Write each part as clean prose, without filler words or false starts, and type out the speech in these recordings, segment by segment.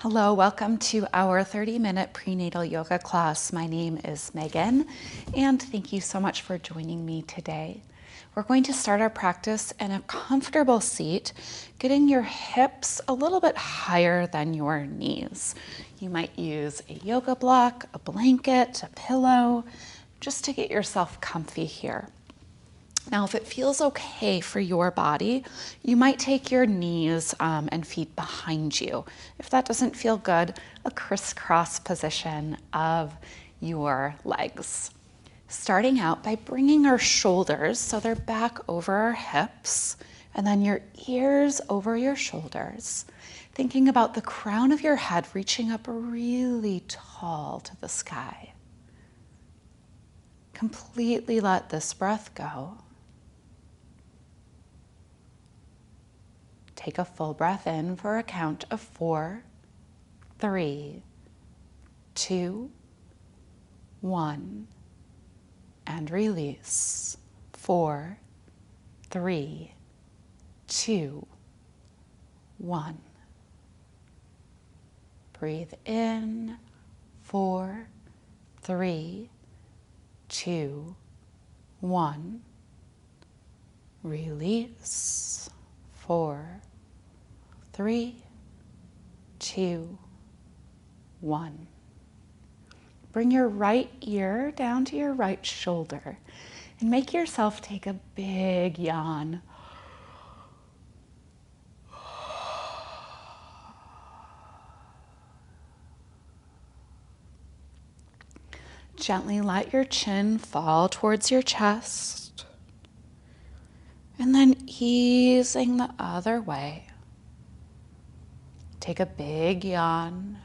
Hello, welcome to our 30-minute prenatal yoga class. My name is Megan, and thank you so much for joining me today. We're going to start our practice in a comfortable seat, getting your hips a little bit higher than your knees. You might use a yoga block, a blanket, a pillow, just to get yourself comfy here. Now, if it feels okay for your body, you might take your knees and feet behind you. If that doesn't feel good, a crisscross position of your legs. Starting out by bringing our shoulders so they're back over our hips, and then your ears over your shoulders. Thinking about the crown of your head reaching up really tall to the sky. Completely let this breath go. Take a full breath in for a count of 4, 3, 2, 1, and release. 4, 3, 2, 1. Breathe in. 4, 3, 2, 1. Release. 4, 3, 2, 1. Bring your right ear down to your right shoulder and make yourself take a big yawn. Gently let your chin fall towards your chest, and then easing the other way. Take a big yawn.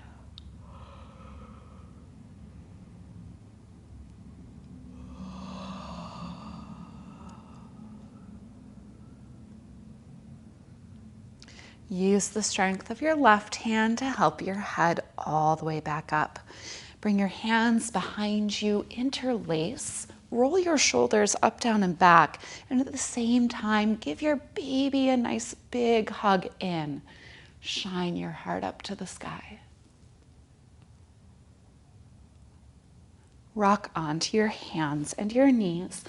Use the strength of your left hand to help your head all the way back up. Bring your hands behind you, interlace, roll your shoulders up, down, and back, and at the same time, give your baby a nice big hug in. Shine your heart up to the sky. Rock onto your hands and your knees.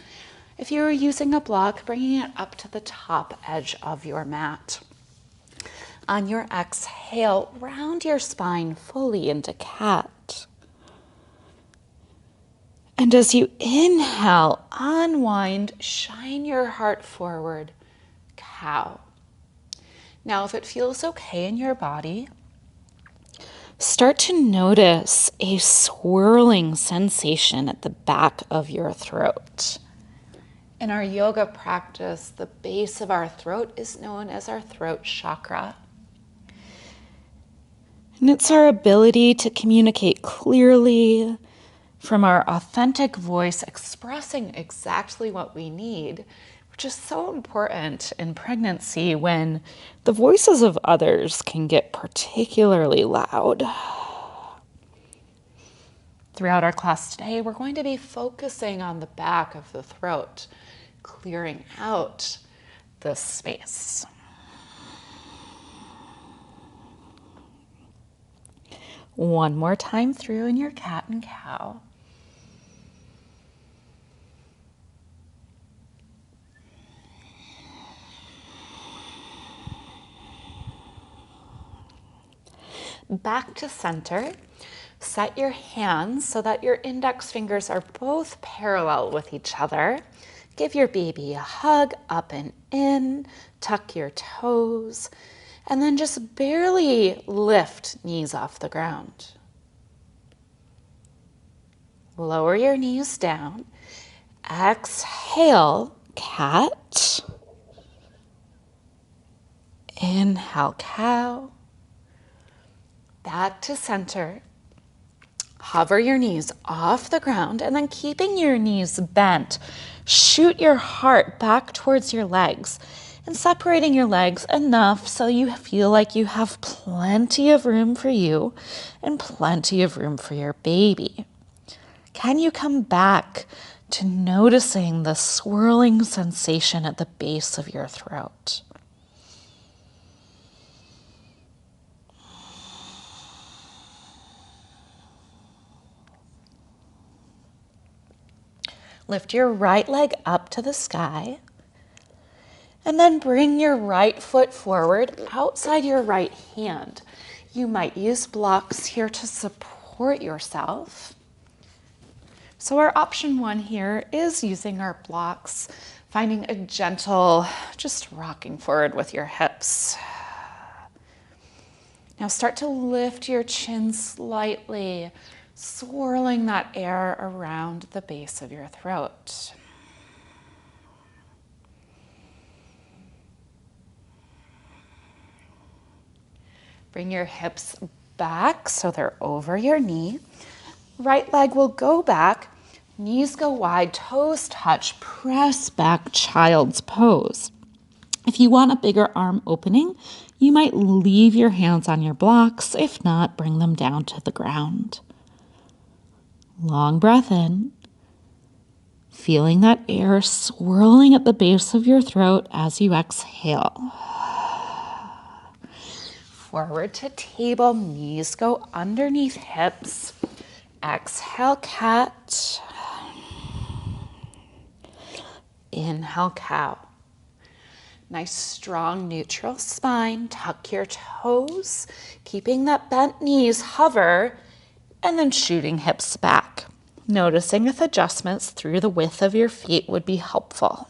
If you are using a block, bringing it up to the top edge of your mat. On your exhale, round your spine fully into cat. And as you inhale, unwind, shine your heart forward, cow. Now, if it feels okay in your body, start to notice a swirling sensation at the back of your throat. In our yoga practice, the base of our throat is known as our throat chakra. And it's our ability to communicate clearly from our authentic voice, expressing exactly what we need, which is so important in pregnancy when the voices of others can get particularly loud. Throughout our class today, we're going to be focusing on the back of the throat, clearing out the space. One more time through in your cat and cow. Back to center. Set your hands so that your index fingers are both parallel with each other. Give your baby a hug up and in. Tuck your toes. And then just barely lift knees off the ground. Lower your knees down. Exhale, cat. Inhale, cow. Back to center. Hover your knees off the ground, and then keeping your knees bent, shoot your heart back towards your legs and separating your legs enough so you feel like you have plenty of room for you and plenty of room for your baby. Can you come back to noticing the swirling sensation at the base of your throat? Lift your right leg up to the sky. And then bring your right foot forward outside your right hand. You might use blocks here to support yourself. So our option 1 here is using our blocks, finding a gentle, just rocking forward with your hips. Now start to lift your chin slightly, swirling that air around the base of your throat. Bring your hips back so they're over your knee. Right leg will go back, knees go wide, toes touch, press back, child's pose. If you want a bigger arm opening, you might leave your hands on your blocks. If not, bring them down to the ground. Long breath in, feeling that air swirling at the base of your throat as you exhale. Forward to table, knees go underneath hips. Exhale, cat. Inhale, cow. Nice, strong, neutral spine. Tuck your toes, keeping that bent knees, hover, and then shooting hips back. Noticing if adjustments through the width of your feet would be helpful.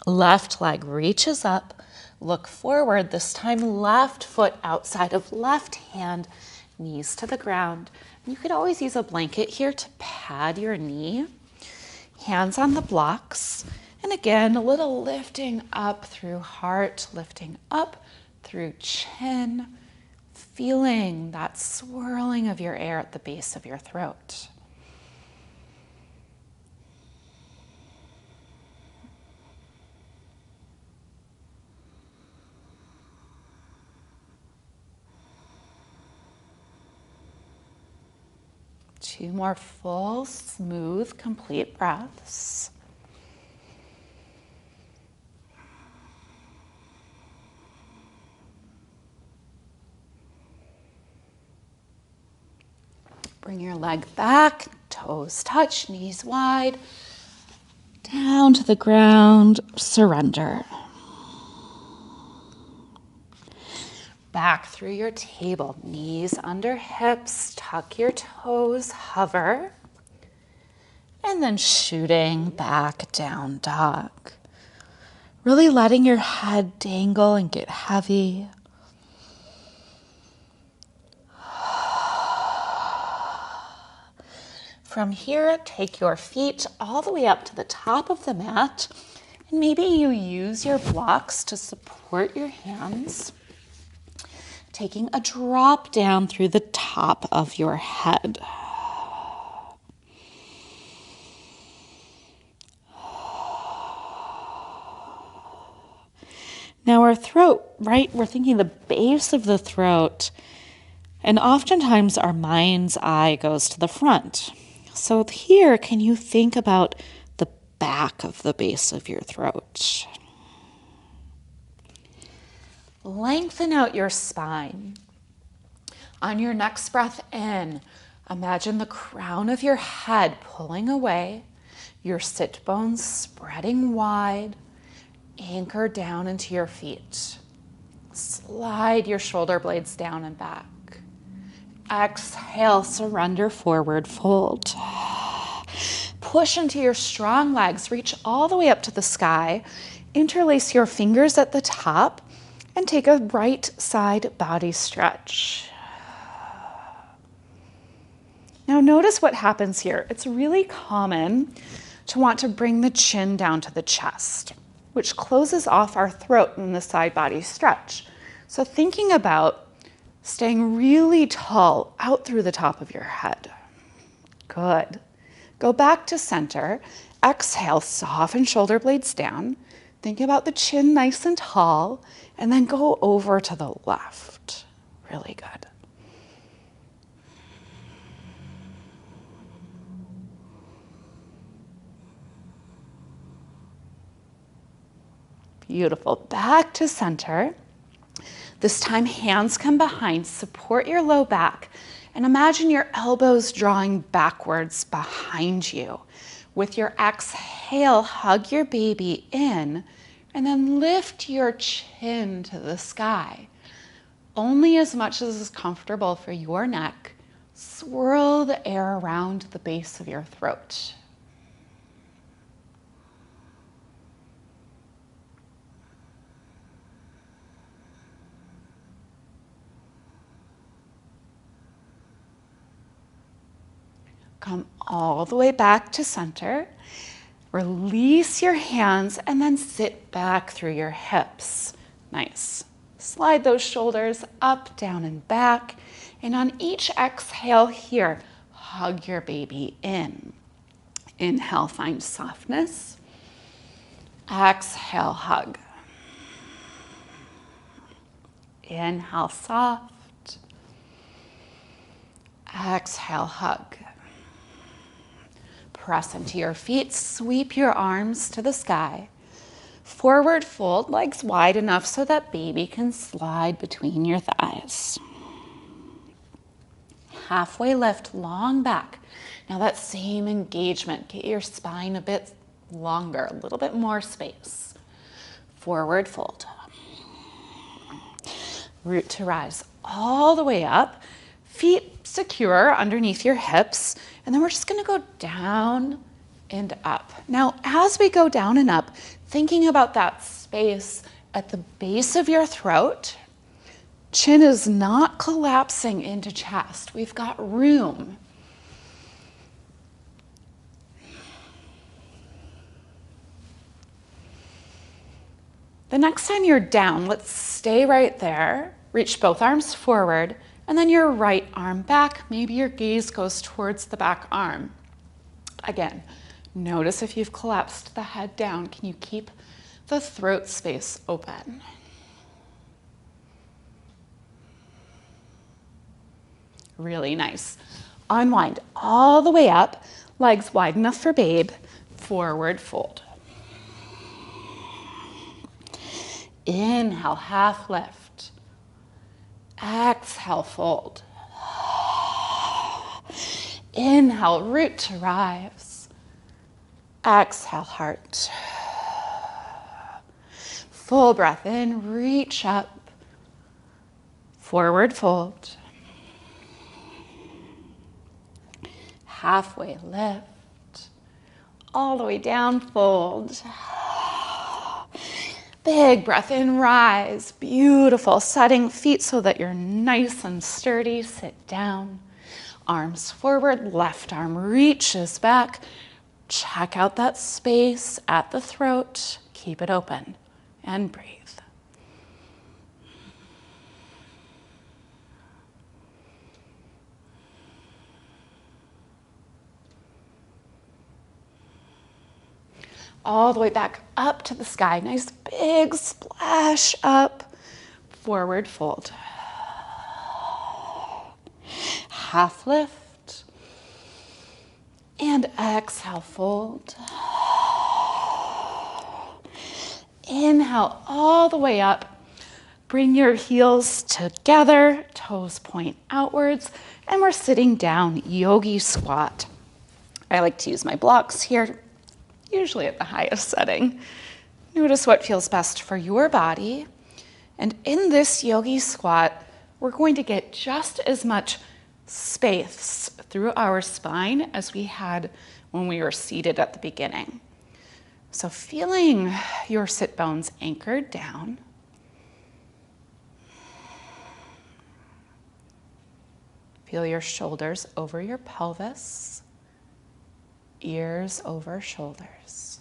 Left leg reaches up, look forward, this time left foot outside of left hand, knees to the ground. You could always use a blanket here to pad your knee. Hands on the blocks. And again, a little lifting up through heart, lifting up through chin, feeling that swirling of your air at the base of your throat. Two more full, smooth, complete breaths. Bring your leg back, toes touch, knees wide, down to the ground, surrender. Back through your table, knees under hips, tuck your toes, hover, and then shooting back, down dog. Really letting your head dangle and get heavy. From here, take your feet all the way up to the top of the mat, and maybe you use your blocks to support your hands. Taking a drop down through the top of your head. Now our throat, right? We're thinking the base of the throat, and oftentimes our mind's eye goes to the front. So here, can you think about the back of the base of your throat? Lengthen out your spine. On your next breath in, imagine the crown of your head pulling away, your sit bones spreading wide, anchor down into your feet. Slide your shoulder blades down and back. Exhale, surrender, forward fold. Push into your strong legs, reach all the way up to the sky, interlace your fingers at the top, and take a right side body stretch. Now notice what happens here. It's really common to want to bring the chin down to the chest, which closes off our throat in the side body stretch. So thinking about staying really tall out through the top of your head. Good. Go back to center. Exhale, soften shoulder blades down. Think about the chin nice and tall, and then go over to the left. Really good. Beautiful. Back to center. This time, hands come behind, support your low back, and imagine your elbows drawing backwards behind you. With your exhale, hug your baby in, and then lift your chin to the sky. Only as much as is comfortable for your neck. Swirl the air around the base of your throat. Come all the way back to center. Release your hands and then sit back through your hips. Nice. Slide those shoulders up, down, and back. And on each exhale here, hug your baby in. Inhale, find softness. Exhale, hug. Inhale, soft. Exhale, hug. Press into your feet, sweep your arms to the sky. Forward fold, legs wide enough so that baby can slide between your thighs. Halfway lift, long back. Now that same engagement, get your spine a bit longer, a little bit more space. Forward fold. Root to rise all the way up. Feet secure underneath your hips. And then we're just gonna go down and up. Now, as we go down and up, thinking about that space at the base of your throat, chin is not collapsing into chest. We've got room. The next time you're down, let's stay right there. Reach both arms forward, and then your right arm back. Maybe your gaze goes towards the back arm. Again, notice if you've collapsed the head down. Can you keep the throat space open? Really nice. Unwind all the way up, legs wide enough for babe. Forward fold. Inhale, half lift. Exhale, fold. Inhale, root to rise. Exhale, heart. Full breath in, reach up. Forward fold. Halfway lift. All the way down, fold. Big breath in, rise. Beautiful. Setting feet so that you're nice and sturdy. Sit down. Arms forward, left arm reaches back. Check out that space at the throat. Keep it open and breathe. All the way back up to the sky. Nice big splash up. Forward fold. Half lift. And exhale, fold. Inhale all the way up. Bring your heels together, toes point outwards, and we're sitting down, Yogi Squat. I like to use my blocks here, usually at the highest setting. Notice what feels best for your body. And in this Yogi Squat, we're going to get just as much space through our spine as we had when we were seated at the beginning. So feeling your sit bones anchored down. Feel your shoulders over your pelvis, ears over shoulders.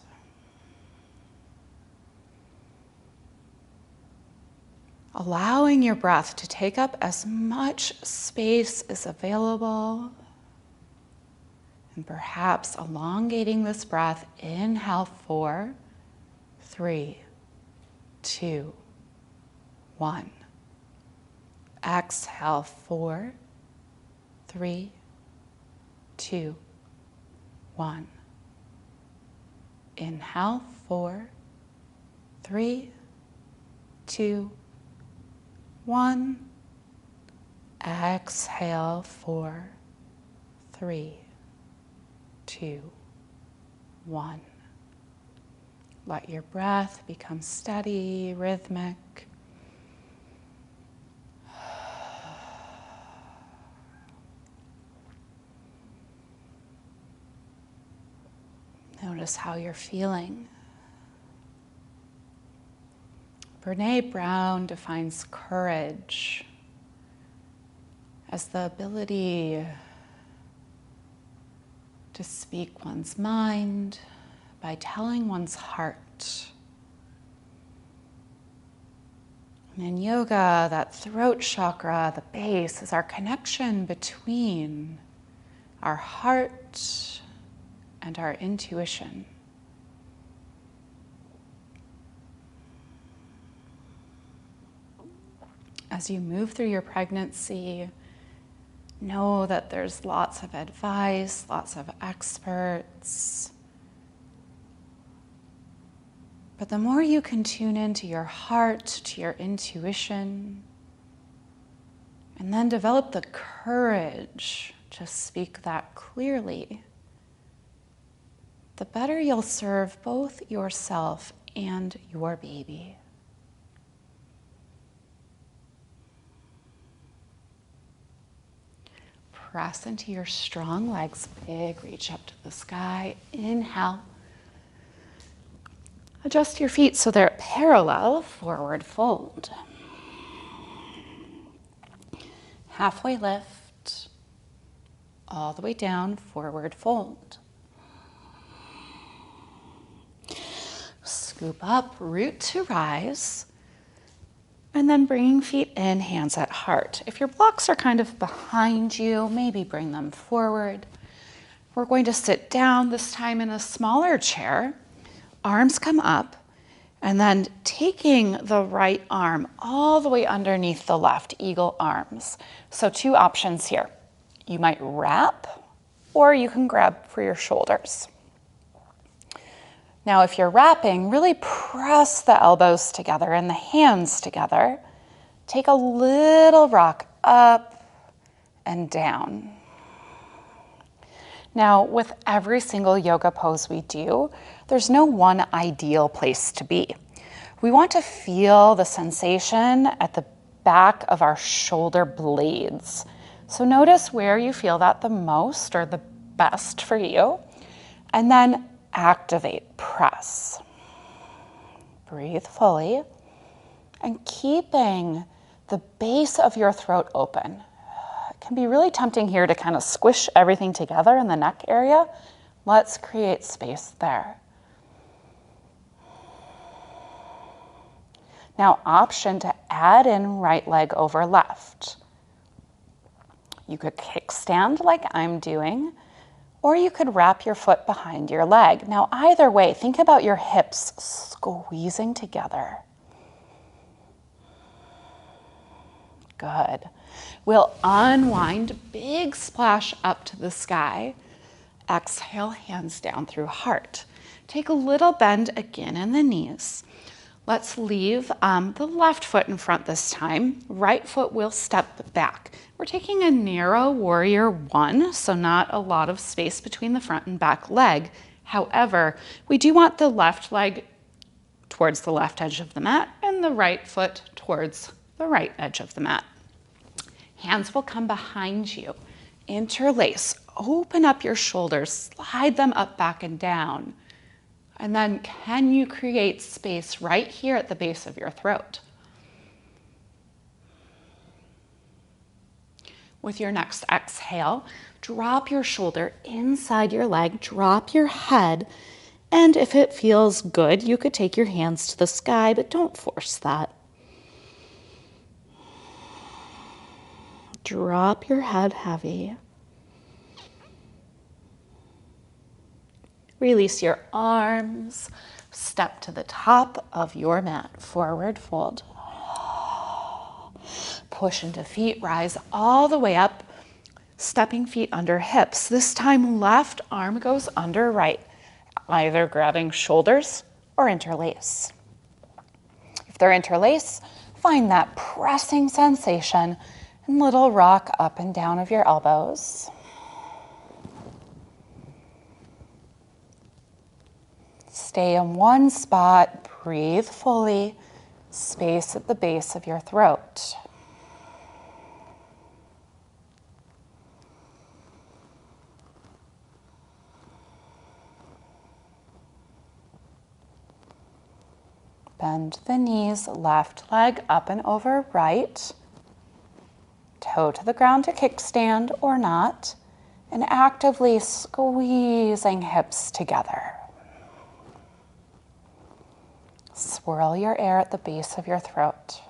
Allowing your breath to take up as much space as available. And perhaps elongating this breath. Inhale, 4, 3, 2, 1. Exhale, 4, 3, 2, 1. Inhale, 4, 3, 2, 1. Exhale, 4, 3, 2, 1. Let your breath become steady, rhythmic. Notice how you're feeling. Brené Brown defines courage as the ability to speak one's mind by telling one's heart. And in yoga, that throat chakra, the base, is our connection between our heart and our intuition. As you move through your pregnancy, know that there's lots of advice, lots of experts. But the more you can tune into your heart, to your intuition, and then develop the courage to speak that clearly, the better you'll serve both yourself and your baby. Press into your strong legs, big reach up to the sky. Inhale. Adjust your feet so they're parallel, forward fold. Halfway lift, all the way down, forward fold. Scoop up, root to rise. And then bringing feet in, hands at heart. If your blocks are kind of behind you, maybe bring them forward. We're going to sit down, this time in a smaller chair. Arms come up, and then taking the right arm all the way underneath the left, eagle arms. So 2 options here. You might wrap, or you can grab for your shoulders. Now, if you're wrapping, really press the elbows together and the hands together. Take a little rock up and down. Now, with every single yoga pose we do, there's no one ideal place to be. We want to feel the sensation at the back of our shoulder blades. So notice where you feel that the most or the best for you, and then activate, press. Breathe fully and keeping the base of your throat open. It can be really tempting here to kind of squish everything together in the neck area. Let's create space there. Now, option to add in right leg over left. You could kickstand like I'm doing, or you could wrap your foot behind your leg. Now, either way, think about your hips squeezing together. Good. We'll unwind, big splash up to the sky. Exhale, hands down through heart. Take a little bend again in the knees. Let's leave the left foot in front this time. Right foot will step back. We're taking a narrow warrior 1, so not a lot of space between the front and back leg. However, we do want the left leg towards the left edge of the mat and the right foot towards the right edge of the mat. Hands will come behind you. Interlace, open up your shoulders, slide them up, back, and down. And then can you create space right here at the base of your throat? With your next exhale, drop your shoulder inside your leg, drop your head, and if it feels good, you could take your hands to the sky, but don't force that. Drop your head heavy. Release your arms, step to the top of your mat, forward fold. Push into feet, rise all the way up, stepping feet under hips. This time left arm goes under right, either grabbing shoulders or interlace. If they're interlace, Find that pressing sensation and little rock up and down of your elbows. Stay in one spot, breathe fully, space at the base of your throat. Bend the knees, left leg up and over right. Toe to the ground to kickstand or not, and actively squeezing hips together. Swirl your air at the base of your throat.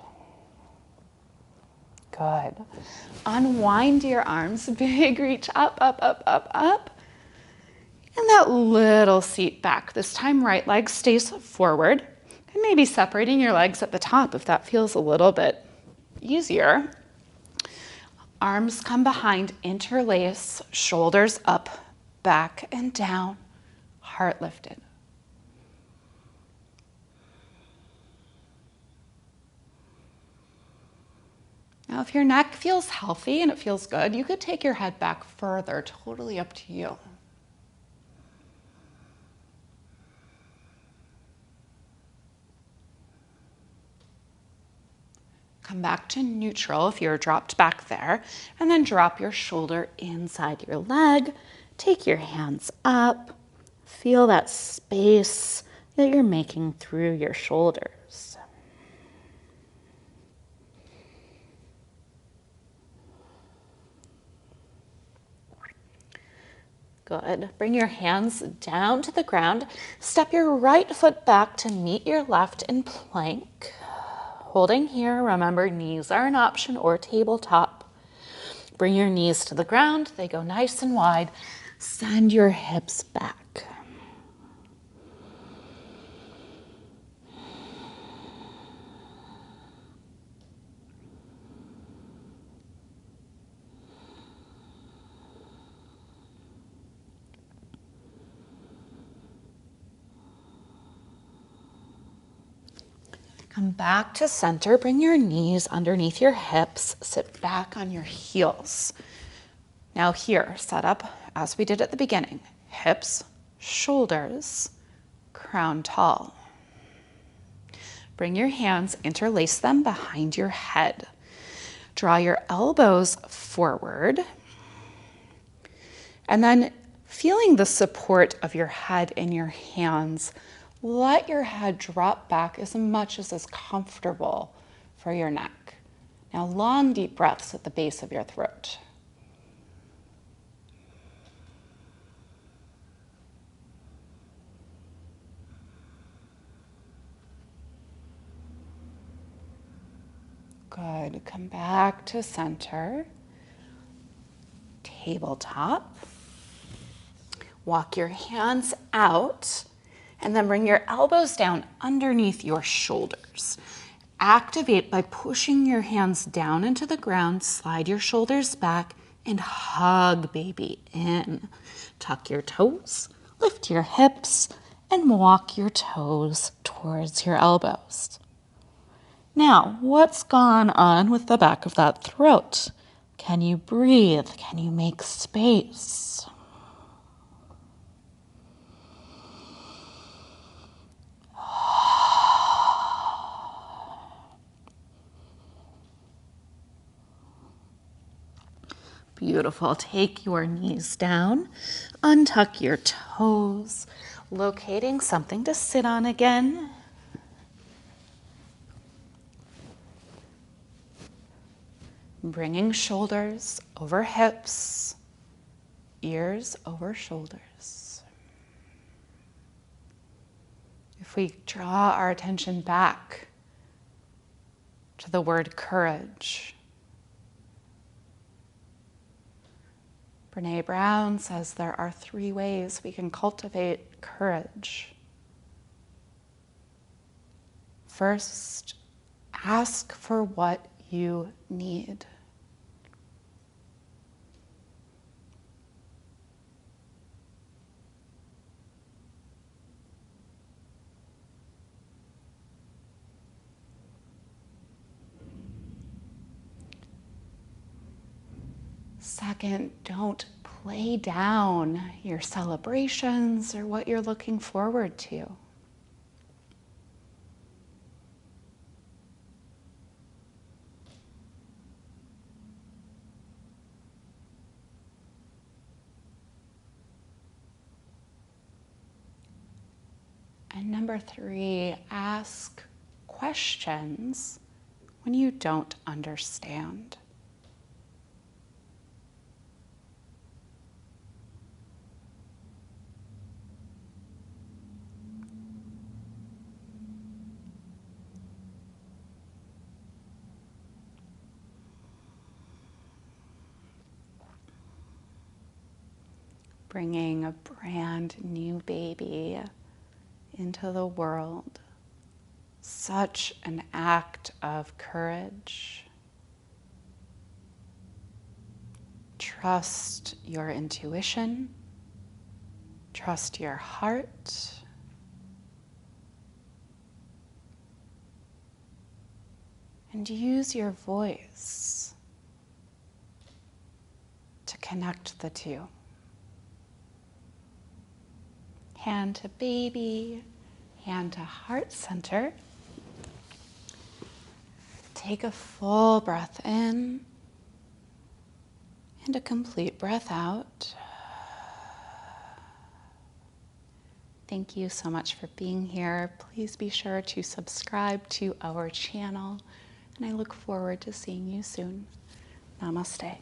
Good. Unwind your arms, big reach up, up, up, up, up. And that little seat back. This time right leg stays forward. And maybe separating your legs at the top if that feels a little bit easier. Arms come behind, interlace, shoulders up, back and down, heart lifted. Now, if your neck feels healthy and it feels good, you could take your head back further, totally up to you. Come back to neutral if you're dropped back there, and then drop your shoulder inside your leg. Take your hands up. Feel that space that you're making through your shoulders. Good. Bring your hands down to the ground. Step your right foot back to meet your left in plank. Holding here, remember knees are an option or tabletop. Bring your knees to the ground. They go nice and wide. Send your hips back. Come back to center. Bring your knees underneath your hips. Sit back on your heels. Now here, set up as we did at the beginning. Hips, shoulders, crown tall. Bring your hands, interlace them behind your head. Draw your elbows forward. And then feeling the support of your head in your hands, let your head drop back as much as is comfortable for your neck. Now, long, deep breaths at the base of your throat. Good. Come back to center. Tabletop. Walk your hands out. And then bring your elbows down underneath your shoulders. Activate by pushing your hands down into the ground, slide your shoulders back, and hug baby in. Tuck your toes, lift your hips, and walk your toes towards your elbows. Now, what's gone on with the back of that throat? Can you breathe? Can you make space? Beautiful. Take your knees down, untuck your toes, locating something to sit on again. Bringing shoulders over hips, ears over shoulders. If we draw our attention back to the word courage, Brene Brown says there are 3 ways we can cultivate courage. First, ask for what you need. Second, don't play down your celebrations or what you're looking forward to. And number 3, ask questions when you don't understand. Bringing a brand new baby into the world. Such an act of courage. Trust your intuition. Trust your heart. And use your voice to connect the two. Hand to baby, hand to heart center. Take a full breath in and a complete breath out. Thank you so much for being here. Please be sure to subscribe to our channel, and I look forward to seeing you soon. Namaste.